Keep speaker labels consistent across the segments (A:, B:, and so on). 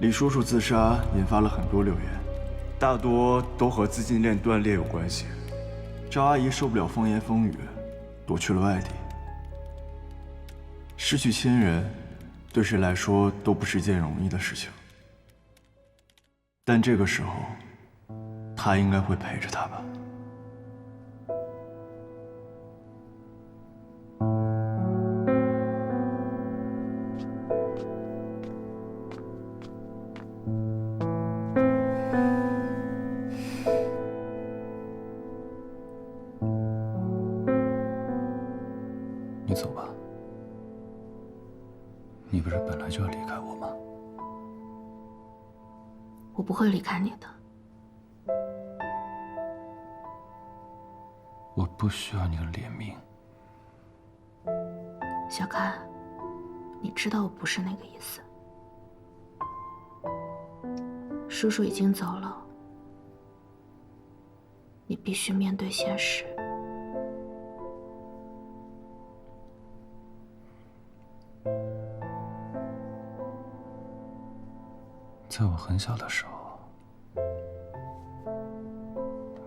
A: 李叔叔自杀引发了很多流言，大多都和资金链断裂有关系。赵阿姨受不了风言风语，躲去了外地。失去亲人，对谁来说都不是一件容易的事情。但这个时候，他应该会陪着她吧。
B: 你走吧，你不是本来就要离开我吗？
C: 我不会离开你的。
B: 我不需要你的怜悯。
C: 小开，你知道我不是那个意思。叔叔已经走了，你必须面对现实。
B: 在我很小的时候，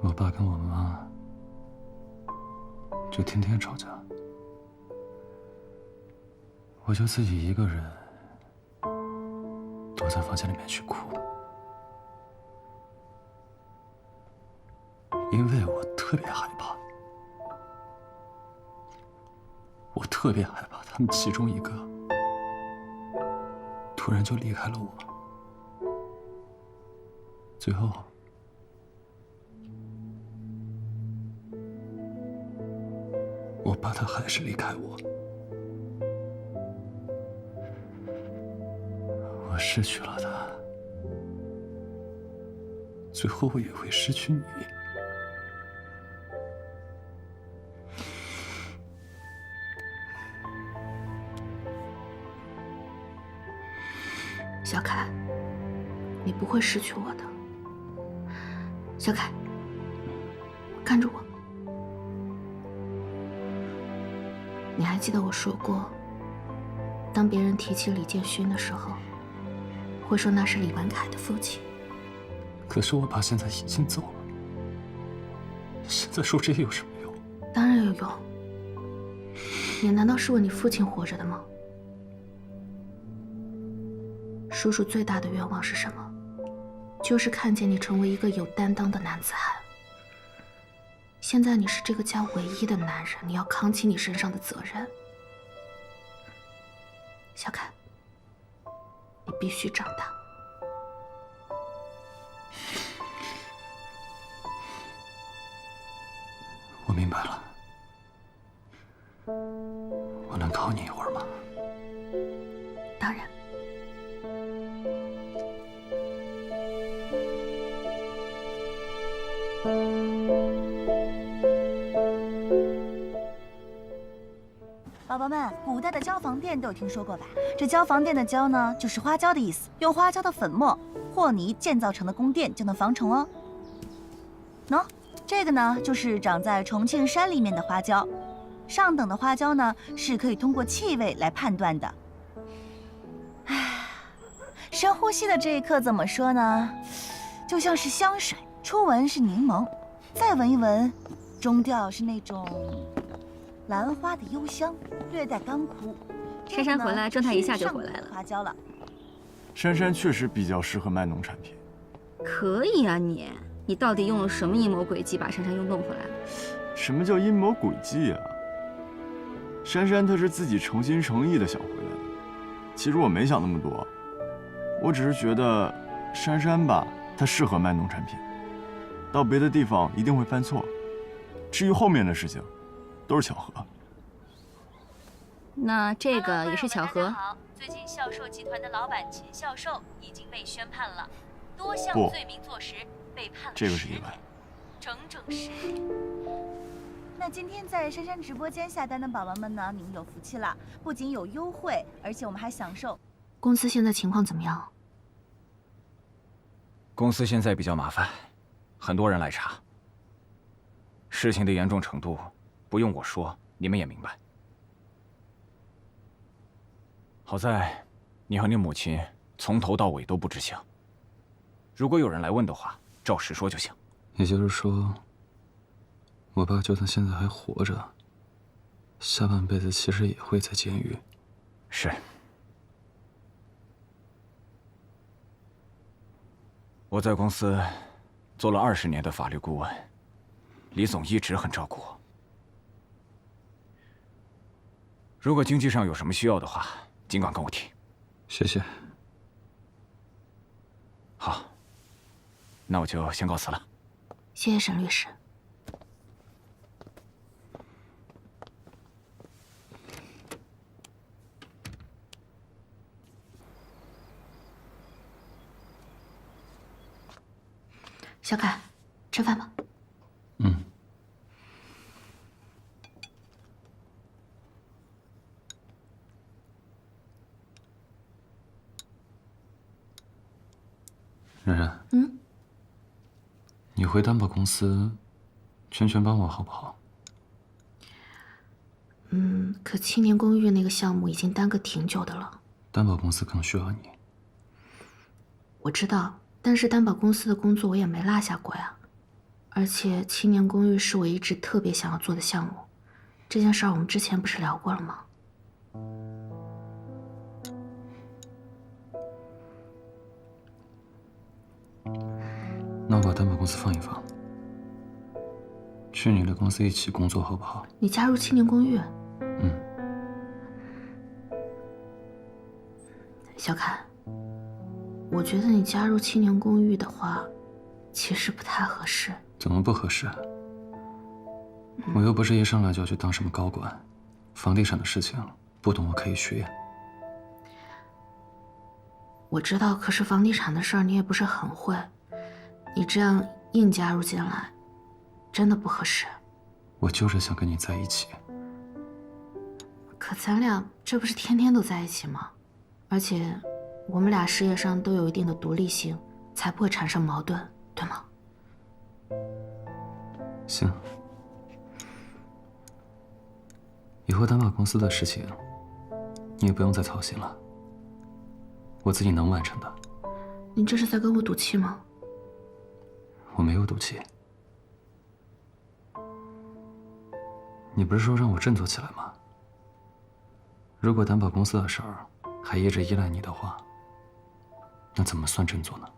B: 我爸跟我妈就天天吵架，我就自己一个人躲在房间里面去哭，因为我特别害怕，我特别害怕他们其中一个突然就离开了我。 最后，我爸他还是离开我，我失去了他，最后我也会失去你。
C: 小凯，你不会失去我的。 小凯，看着我。你还记得我说过，当别人提起李建勋的时候，会说那是李文凯的父亲。
B: 可是我爸现在已经走了，现在说这些有什么用？
C: 当然有用。你难道是为你父亲活着的吗？叔叔最大的愿望是什么？ 就是看见你成为一个有担当的男子汉。现在你是这个家唯一的男人，你要扛起你身上的责任。小凯，你必须长大。
B: 我明白了，我能靠你一会儿吗？
C: 当然。
D: 宝宝们，古代的椒房店都有听说过吧？这椒房店的椒呢，就是花椒的意思。用花椒的粉末和泥建造成的宫殿就能防虫哦。喏，这个呢，就是长在重庆山里面的花椒。上等的花椒呢，是可以通过气味来判断的。唉，深呼吸的这一刻怎么说呢？就像是香水，初闻是柠檬，再闻一闻，中调是那种。 兰花的幽香，略带干枯。
E: 珊珊回来，状态一下就回来了。
D: 花椒了。
A: 珊珊确实比较适合卖农产品。
E: 可以啊你到底用了什么阴谋诡计把珊珊又弄回来了？
A: 什么叫阴谋诡计啊？珊珊她是自己诚心诚意的想回来的。其实我没想那么多，我只是觉得珊珊吧，她适合卖农产品，到别的地方一定会犯错。至于后面的事情。 都是巧合。
E: 那这个也是巧合。
F: 大家好，最近孝寿集团的老板秦孝寿已经被宣判了，多项罪名坐实，被判了
A: 这个是意外，
F: 整整10年。
D: 那今天在珊珊直播间下单的宝宝们呢，你们有福气了，不仅有优惠，而且我们还享受。
C: 公司现在情况怎么样？
G: 公司现在比较麻烦，很多人来查。事情的严重程度。 不用我说，你们也明白。好在，你和你母亲从头到尾都不知情。如果有人来问的话，照实说就行。
B: 也就是说，我爸就算现在还活着，下半辈子其实也会在监狱。
G: 是。我在公司做了20年的法律顾问，李总一直很照顾我。如果经济上有什么需要的话，尽管跟我提。
B: 谢谢。
G: 好，那我就先告辞了。
C: 谢谢沈律师。小凯，吃饭吧。
B: 嗯。冉冉。
C: 嗯。
B: 你回担保公司，全权帮我好不好？
C: 可青年公寓那个项目已经耽搁挺久的了。
B: 担保公司更需要你。
C: 我知道，但是担保公司的工作我也没落下过呀。而且青年公寓是我一直特别想要做的项目，这件事儿我们之前不是聊过了吗？
B: 那我把担保公司放一放，去你的公司一起工作好不好？
C: 你加入青年公寓？小凯，我觉得你加入青年公寓的话，其实不太合适。
B: 怎么不合适？我又不是一上来就要去当什么高管，房地产的事情不懂我可以学。
C: 我知道，可是房地产的事儿你也不是很会，你这样硬加入进来，真的不合适。
B: 我就是想跟你在一起。
C: 可咱俩这不是天天都在一起吗？而且我们俩事业上都有一定的独立性，才不会产生矛盾，对吗？
B: 行。以后担保公司的事情，你也不用再操心了，我自己能完成的。
C: 你这是在跟我赌气吗？
B: 我没有赌气。你不是说让我振作起来吗？如果担保公司的事儿还一直依赖你的话，那怎么算振作呢？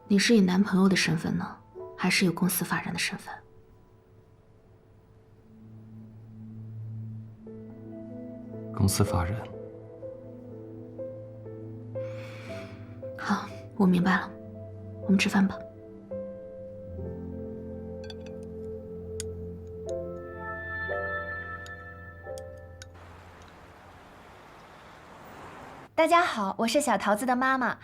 C: 你是以男朋友的身份呢，还是以公司法人的身份？
B: 公司法人。
C: 好，我明白了，我们吃饭吧。
H: 大家好，我是小桃子的妈妈。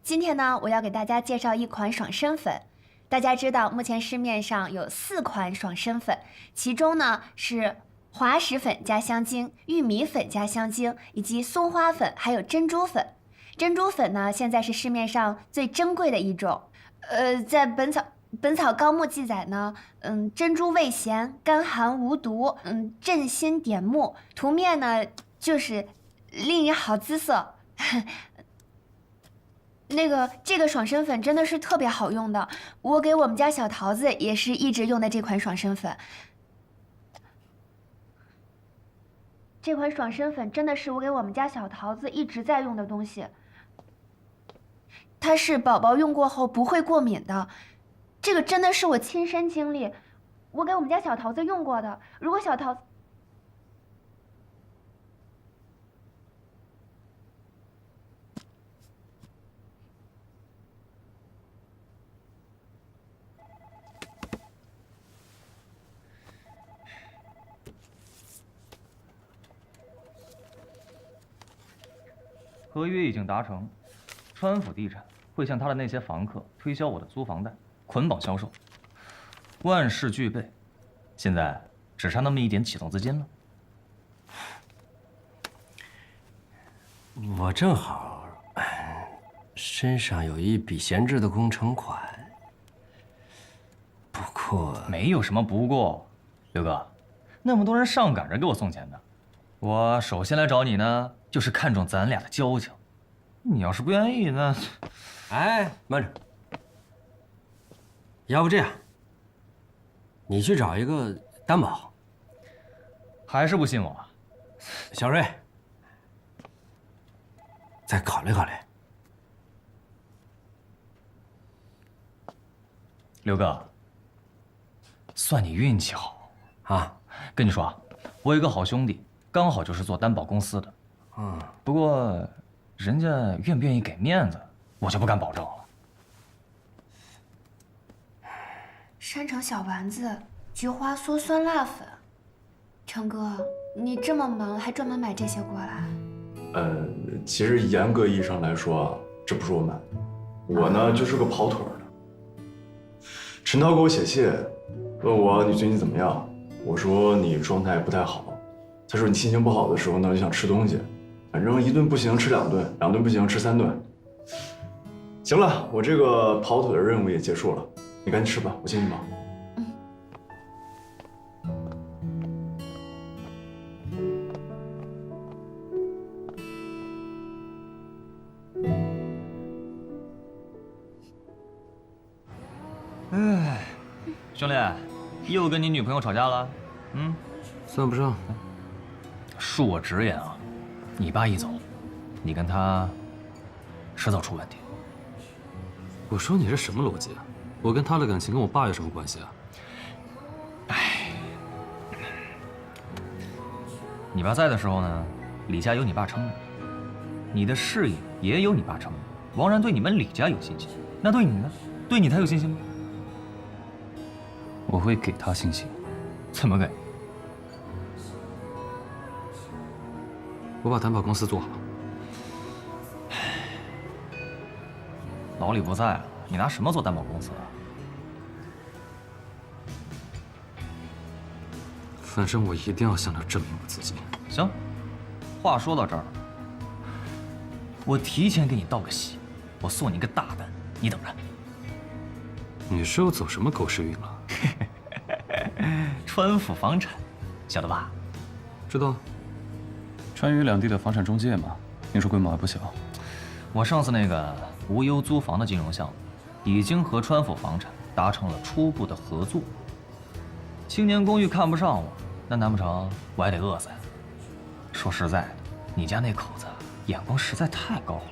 H: 今天呢，我要给大家介绍一款爽身粉。大家知道，目前市面上有4款爽身粉，其中呢是滑石粉加香精、玉米粉加香精，以及松花粉，还有珍珠粉。珍珠粉呢，现在是市面上最珍贵的一种。在本草纲目记载呢，珍珠味咸，甘寒无毒，镇心点目，涂面呢就是令人好姿色。这个爽身粉真的是特别好用的，我给我们家小桃子也是一直用的这款爽身粉。这款爽身粉真的是我给我们家小桃子一直在用的东西，它是宝宝用过后不会过敏的，这个真的是我亲身经历，我给我们家小桃子用过的。如果小桃子
I: 合约已经达成，川府地产会向他的那些房客推销我的租房贷，捆绑销售，万事俱备，现在只差那么一点启动资金了。
J: 我正好身上有一笔闲置的工程款，不过
I: 没有什么不过，刘哥，那么多人上赶着给我送钱的，我首先来找你呢，就是看中咱俩的交情。你要是不愿意，那……
J: 哎，慢着，要不这样，你去找一个担保。
I: 还是不信我？
J: 小瑞，再考虑考虑。
I: 刘哥，算你运气好
J: 啊！
I: 跟你说啊，我有一个好兄弟，刚好就是做担保公司的。不过人家愿不愿意给面子，我就不敢保证了。
H: 山城小丸子、菊花酥酸辣粉，成哥，你这么忙还专门买这些过来？
A: 其实严格意义上来说啊，这不是我买，我呢就是个跑腿的。陈涛给我写信，问我你最近怎么样，我说你状态不太好。他说你心情不好的时候呢，就想吃东西，反正1顿不行吃2顿，2顿不行吃3顿。行了，我这个跑腿的任务也结束了，你赶紧吃吧，我进去忙。
I: 兄弟，又跟你女朋友吵架了？
B: 算不上。
I: 恕我直言啊，你爸一走，你跟他迟早出问题。
B: 我说你这什么逻辑啊？我跟他的感情跟我爸有什么关系啊？
I: 哎，你爸在的时候呢，李家有你爸撑着，你的事业也有你爸撑着。王然对你们李家有信心，那对你呢？对你他有信心吗？
B: 我会给他信心。
I: 怎么给？
B: 我把担保公司做好。
I: 老李不在了，你拿什么做担保公司啊？
B: 反正我一定要向他证明我自己。
I: 行，话说到这儿，我提前给你道个喜，我送你个大单，你等着。
B: 你是又走什么狗屎运了？
I: 川府房产，晓得吧？
B: 知道。川渝两地的房产中介嘛，听说规模还不小。
I: 我上次那个无忧租房的金融项目，已经和川府房产达成了初步的合作。青年公寓看不上我，那难不成我还得饿死呀？说实在的，你家那口子眼光实在太高了。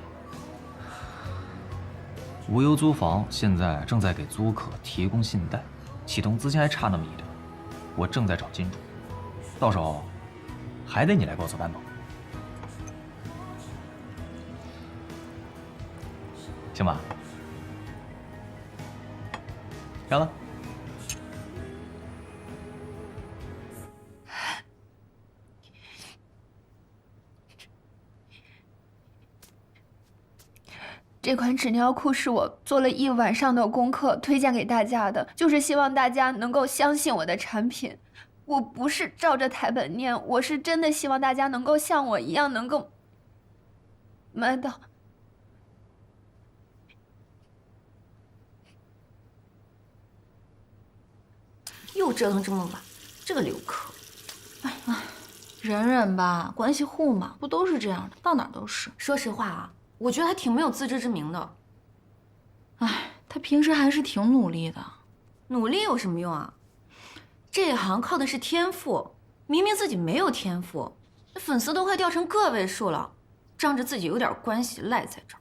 I: 无忧租房现在正在给租客提供信贷，启动资金还差那么一点，我正在找金主，到时候还得你来给我做担保，行吧？干了。
H: 这款纸尿裤是我做了1晚上的功课推荐给大家的，就是希望大家能够相信我的产品。我不是照着台本念，我是真的希望大家能够像我一样能够买到。
C: 又折腾这么晚，这个刘科，
K: 哎，忍忍吧，关系户嘛，不都是这样的，到哪都是。
C: 说实话啊，我觉得他挺没有自知之明的。
K: 哎，他平时还是挺努力的。
C: 努力有什么用啊？这行靠的是天赋，明明自己没有天赋，那粉丝都快掉成个位数了，仗着自己有点关系赖在这儿。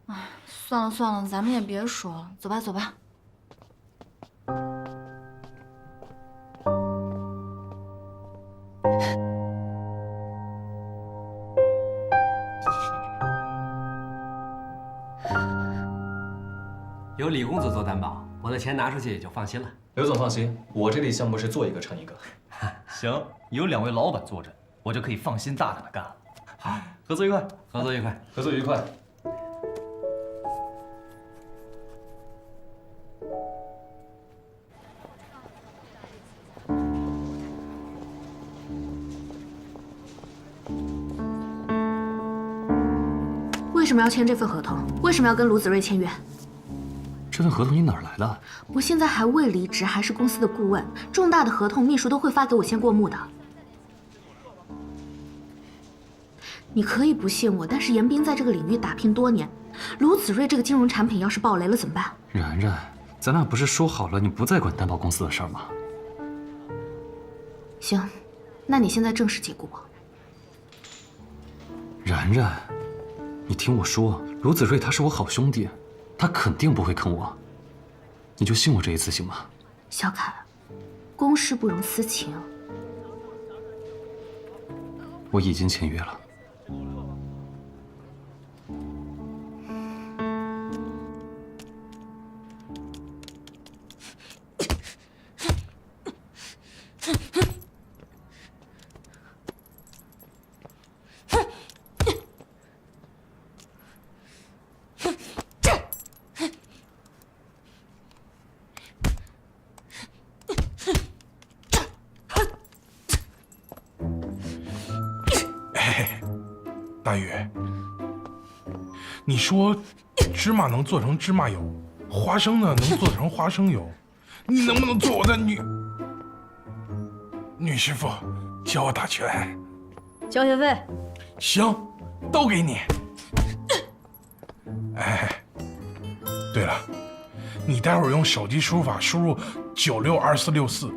K: 哎，算了算了，咱们也别说了，走吧走吧。
J: 有李公子做担保，我的钱拿出去也就放心了。
B: 刘总放心，我这里项目是做一个成一个。
I: 行，有2位老板坐镇，我就可以放心大胆的干了。好，合作愉快，
J: 合作愉快，
B: 合作愉快。
C: 为什么要签这份合同？为什么要跟卢子睿签约？
B: 这份合同你哪儿来的？
C: 我现在还未离职，还是公司的顾问，重大的合同秘书都会发给我先过目的。你可以不信我，但是严冰在这个领域打拼多年，卢子睿这个金融产品要是爆雷了怎么办？
B: 然然，咱俩不是说好了你不再管担保公司的事儿吗？
C: 行，那你现在正式解雇我。
B: 然然，你听我说，卢子睿他是我好兄弟，他肯定不会坑我，你就信我这一次行吗？
C: 小凯，公事不容私情。
B: 我已经签约了。
L: 大宇，你说芝麻能做成芝麻油，花生呢能做成花生油，你能不能做我的女师傅？教我打拳。
E: 交学费。
L: 行，都给你。哎，对了，你待会儿用手机输入法输入962464，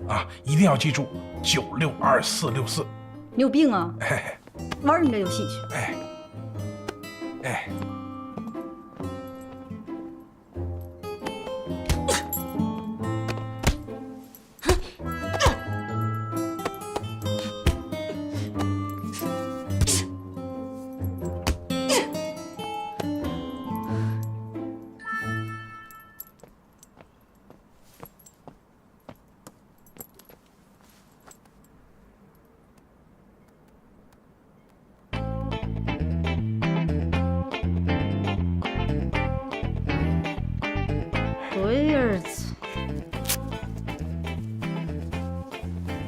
L: 啊，一定要记住962464。
E: 你有病啊！
L: 哎。
E: 玩你这游戏去！
L: 哎，哎，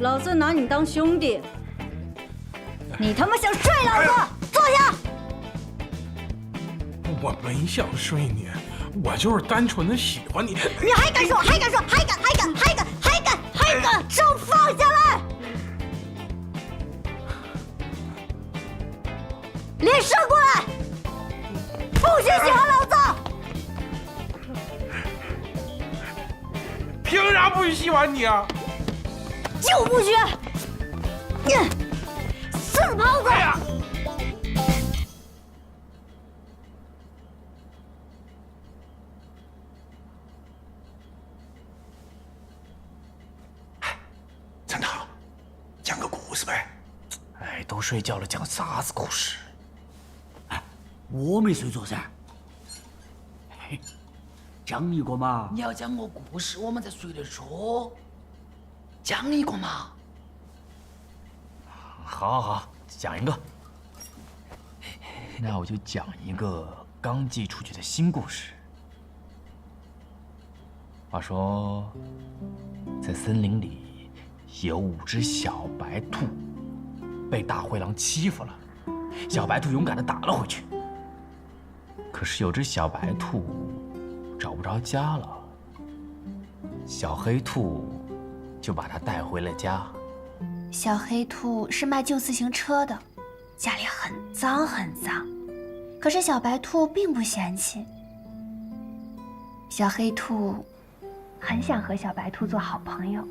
E: 老子拿你当兄弟，你他妈想睡老子？坐下！
L: 我没想睡你，我就是单纯的喜欢你。
D: 你还敢说？还敢说？还敢？手放下来！脸伸过来！不许喜欢老子！
L: 凭啥不许喜欢你啊？
D: 就不许！死狍子！
L: 哎呀！
M: 陈涛，讲个故事呗。哎，都睡觉了，讲啥子故事？哎，我没睡着噻。嘿，讲一个嘛。你要讲个故事，我们才睡得着。讲一个嘛。好，好，讲一个。那我就讲一个刚寄出去的新故事。话说，在森林里有5只小白兔，被大灰狼欺负了。小白兔勇敢地打了回去。可是有只小白兔找不着家了，小黑兔就把它带回了家。
H: 小黑兔是卖旧自行车的，家里很脏很脏，可是小白兔并不嫌弃。小黑兔很想和小白兔做好朋友，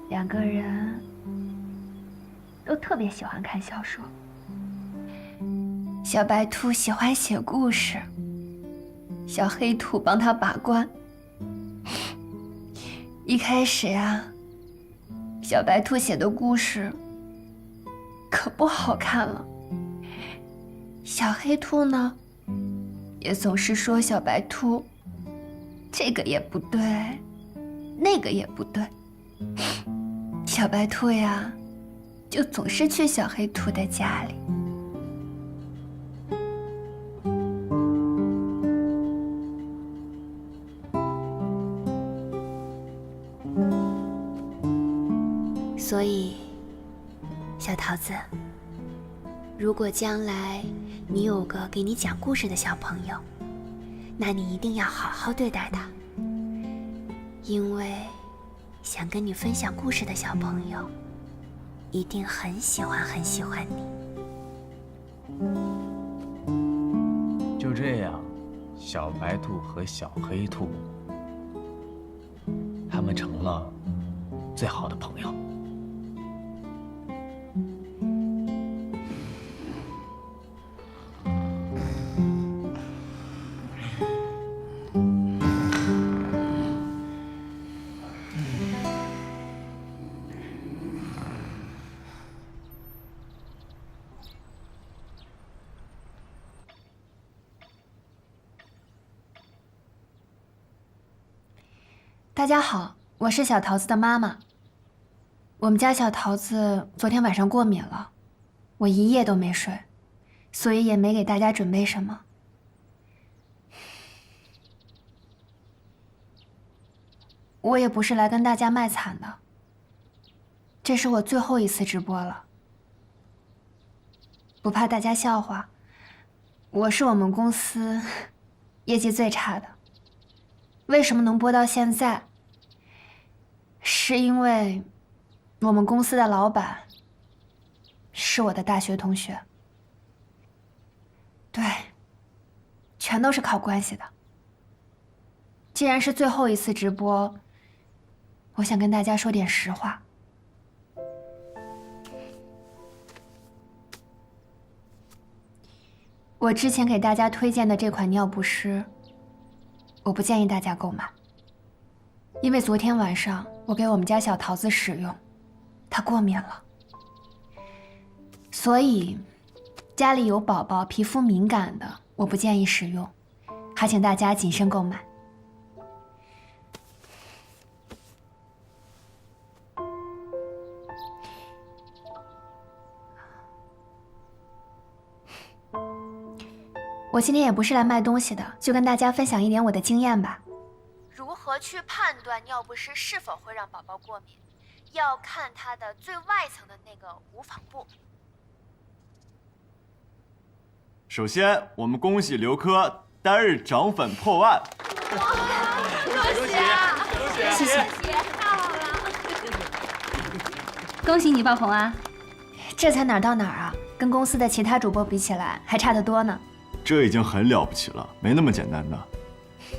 H: 两个人都特别喜欢看小说。小白兔喜欢写故事，小黑兔帮他把关。一开始呀，小白兔写的故事可不好看了。小黑兔呢，也总是说小白兔这个也不对，那个也不对。小白兔呀，就总是去小黑兔的家里。所以，小桃子，如果将来你有个给你讲故事的小朋友，那你一定要好好对待他，因为想跟你分享故事的小朋友一定很喜欢你。
M: 就这样，小白兔和小黑兔，他们成了最好的朋友。
H: 大家好，我是小桃子的妈妈。我们家小桃子昨天晚上过敏了，我一夜都没睡，所以也没给大家准备什么。我也不是来跟大家卖惨的，这是我最后一次直播了。不怕大家笑话，我是我们公司业绩最差的。为什么能播到现在？是因为我们公司的老板是我的大学同学。对，全都是靠关系的。既然是最后一次直播，我想跟大家说点实话。我之前给大家推荐的这款尿不湿，我不建议大家购买，因为昨天晚上我给我们家小桃子使用，她过敏了，所以家里有宝宝皮肤敏感的，我不建议使用，还请大家谨慎购买。我今天也不是来卖东西的，就跟大家分享一点我的经验吧。如何去判断尿不湿是否会让宝宝过敏？要看它的最外层的那个无纺布。
A: 首先，我们恭喜刘珂单日涨粉破万。
E: 恭喜啊！
H: 谢谢，
E: 太好了！恭喜你爆红啊！
H: 这才哪儿到哪儿啊？跟公司的其他主播比起来，还差得多呢。
A: 这已经很了不起了，没那么简单的。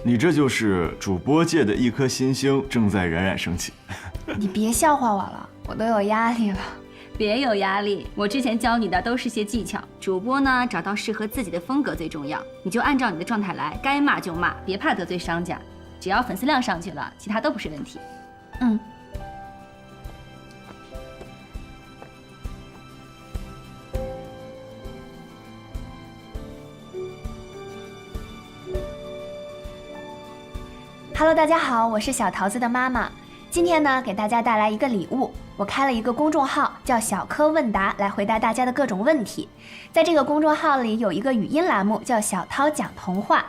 A: 你这就是主播界的一颗新星正在冉冉升起。
H: 你别笑话我了，我都有压力了。
E: 别有压力，我之前教你的都是些技巧。主播呢，找到适合自己的风格最重要，你就按照你的状态来，该骂就骂，别怕得罪商家。只要粉丝量上去了，其他都不是问题。
H: 嗯。Hello， 大家好，我是小桃子的妈妈。今天呢，给大家带来一个礼物。我开了一个公众号，叫小珂问答，来回答大家的各种问题。在这个公众号里有一个语音栏目，叫小涛讲童话。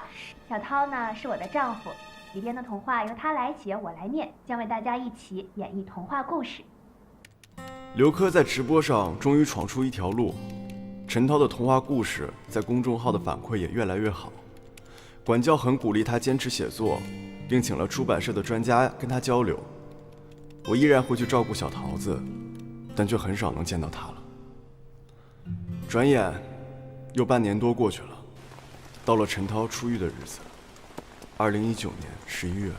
H: 小涛呢是我的丈夫，里边的童话由他来写，我来念，将为大家一起演绎童话故事。
A: 刘珂在直播上终于闯出一条路，陈涛的童话故事在公众号的反馈也越来越好。管教很鼓励他坚持写作，并请了出版社的专家跟他交流。我依然会去照顾小桃子，但却很少能见到她了。转眼又半年多过去了，到了陈涛出狱的日子，2019年11月。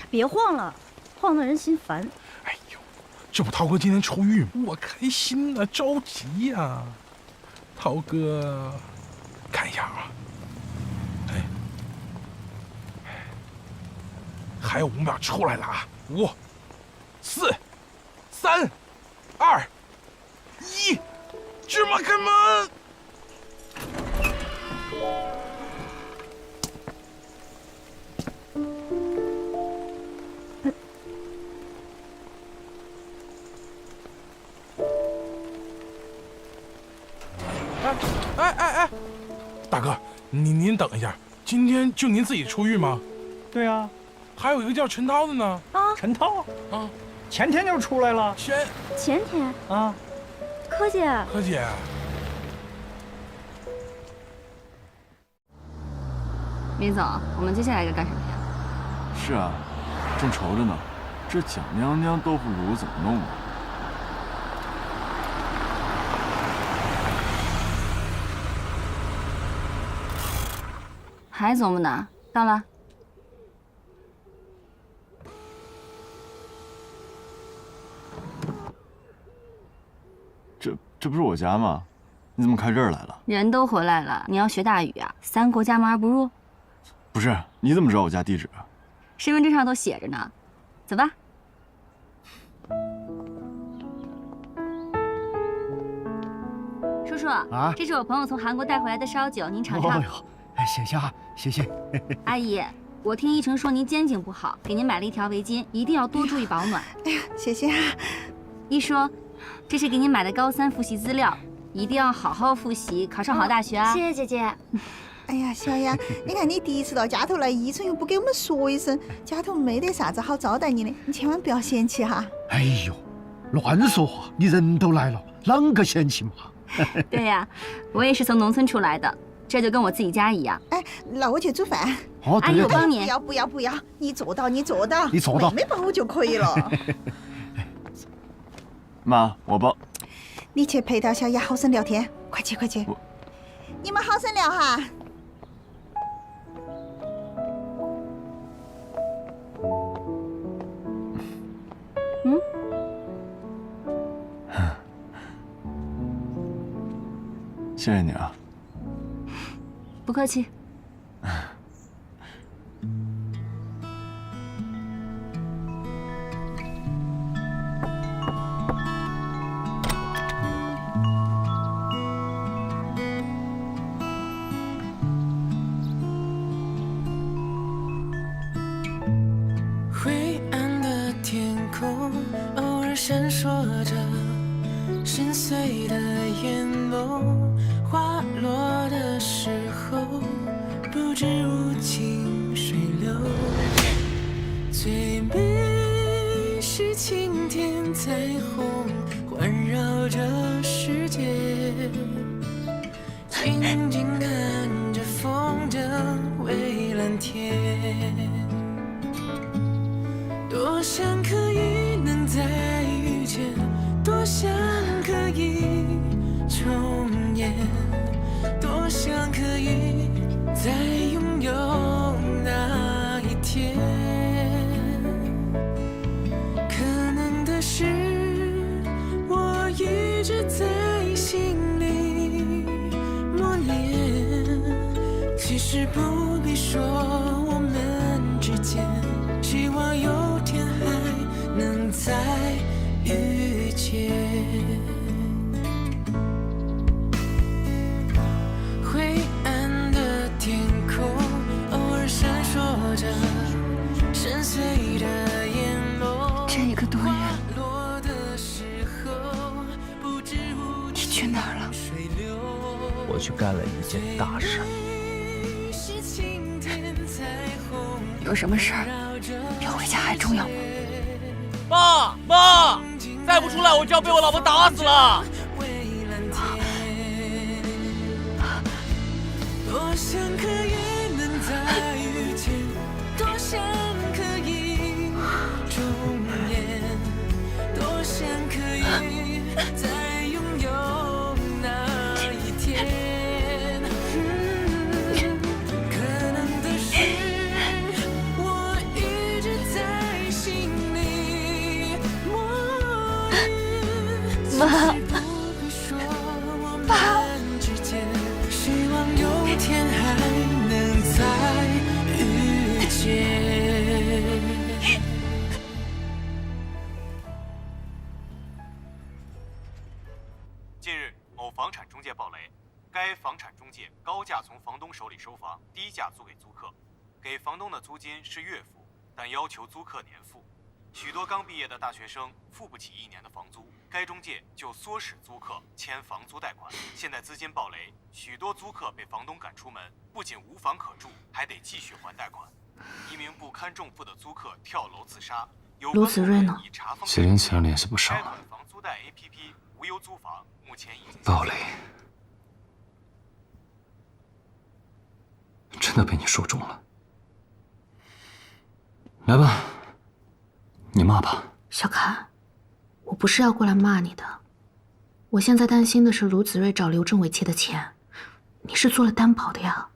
E: 别晃了，晃得人心烦。
L: 哎呦，这不涛哥今天出狱吗？我开心啊，着急呀。涛哥，看一下啊。还有5秒出来了啊！5、4、3、2、1，芝麻开门！哎，大哥，您等一下，今天就您自己出狱吗？
N: 对啊。
L: 还有一个叫陈涛的呢。
N: 啊，陈涛
L: 啊，
N: 前天就出来了。
E: 前天
N: 啊，
E: 柯姐。
L: 柯姐，
E: 林总，我们接下来该干什么呀？
A: 是啊，正愁着呢，这蒋娘娘豆腐乳怎么弄啊？
E: 还琢磨呢？到了。
A: 这不是我家吗？你怎么开这儿来了？
E: 人都回来了，你要学大语啊？三国家门而不入？
A: 不是，你怎么知道我家地址？
E: 身份证上都写着呢。走吧。叔叔啊，这是我朋友从韩国带回来的烧酒，您尝尝。
O: 哦呦，谢谢啊，谢谢。
E: 阿姨，我听医生说您肩颈不好，给您买了一条围巾，一定要多注意保暖。
P: 哎呀，谢谢啊。
E: 医说，这是给您买的高3复习资料，一定要好好复习，考上好大学啊！
H: 谢谢姐姐。
P: 哎呀，小雅，你看你第一次到家头来，宜春又不给我们说一声，家头没得啥子好招待你的，你千万不要嫌弃哈。
O: 哎呦，乱说话！你人都来了，啷个嫌弃嘛？
E: 对呀，我也是从农村出来的，这就跟我自己家一样。
P: 哎，那我去煮饭。
O: 哦，
E: 阿姨，我帮你。
P: 不要，你做到，你做到，妹妹帮我就可以了。
A: 妈，我帮。
P: 你去陪到小雅好生聊天，快去。你们好生聊哈。
A: 谢谢你啊。
E: 不客气。
Q: 灰暗的天空，偶尔闪烁着深邃的眼眸。花落的时候，不知无情水流。最美是晴天彩虹环绕着世界，静静看着风筝蔚蓝天。多想可以能再遇见，多想可以重演，多想可以再拥有那一天。可能的事，我一直在心里默念。其实不必说我们之间，希望有天还能再遇见。灰暗的天空，偶尔闪烁着深邃的眼眸。
K: 这1个多月，
Q: 你
K: 去哪儿了？
M: 我去干了一件大事。
K: 有什么事儿比回家还重要吗？
M: 妈，再不出来我就要被我老婆打死了。
Q: 多想可以能再遇见，多想可以重演，多想可以再拥有那一天。可能的事，我一直在心里默念。
K: 妈，爸。
Q: 希望有一天还能再遇见。
G: 近日，某房产中介爆雷，该房产中介高价从房东手里收房，低价租给租客，给房东的租金是月付，但要求租客年付。许多刚毕业的大学生付不起1年的房租，该中介就唆使租客签房租贷款。现在资金暴雷，许多租客被房东赶出门，不仅无房可住，还得继续还贷款。一名不堪重负的租客跳楼自杀。
C: 卢子睿呢？
B: 几年前联系不上了。
G: 房租贷 APP 无忧租房目前已经
B: 暴雷，真的被你说中了。来吧。你骂吧，
C: 小凯，我不是要过来骂你的，我现在担心的是卢子睿找刘正伟借的钱，你是做了担保的呀。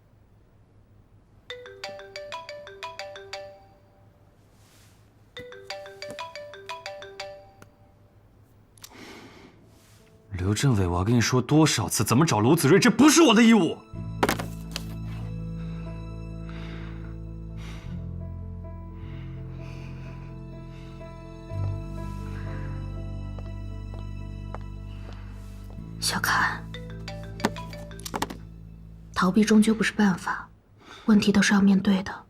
B: 刘政委，我要跟你说多少次，怎么找卢子睿，这不是我的义务。
C: 小凯，逃避终究不是办法，问题都是要面对的。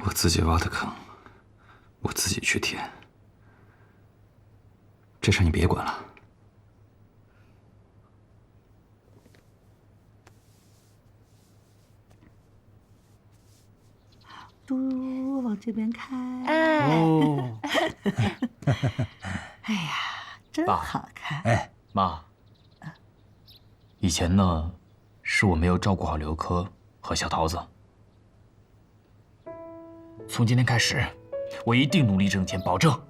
B: 我自己挖的坑，我自己去填。这事你别管了。
R: 嘟，往这边开。
H: 哦。
R: 哎呀，真好看。
M: 哎，妈，以前呢，是我没有照顾好刘珂和小桃子。从今天开始，我一定努力挣钱，保证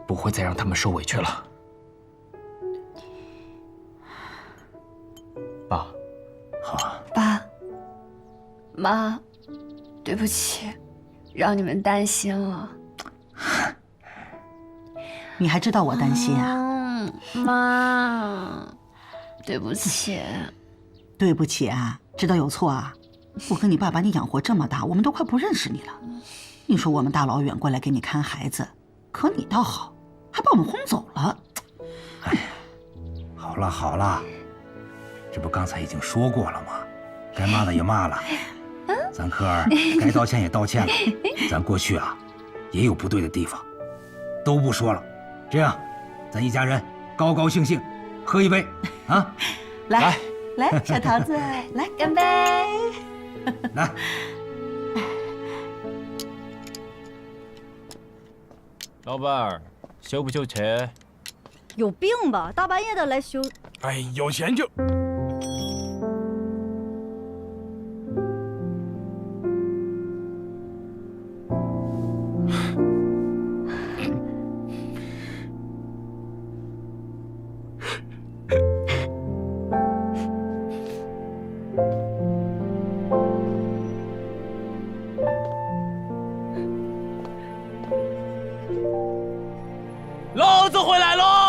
M: 不会再让他们受委屈了。爸，
J: 好啊。
H: 爸妈，对不起，让你们担心了。
R: 你还知道我担心啊？
H: 妈，对不起。
R: 对不起啊，知道有错啊。我跟你爸把你养活这么大，我们都快不认识你了。你说我们大老远过来给你看孩子，可你倒好，还把我们轰走了。
S: 哎呀，好了好了，这不刚才已经说过了吗？该骂的也骂了，咱科儿该道歉也道歉了。咱过去啊，也有不对的地方，都不说了。这样，咱一家人高高兴兴喝一杯啊！
R: 来，小桃子，来
H: 干杯！
S: 来，
T: 老板儿，修不修车？
U: 有病吧？大半夜的来修。
L: 哎，有钱就。
T: 老子回来喽！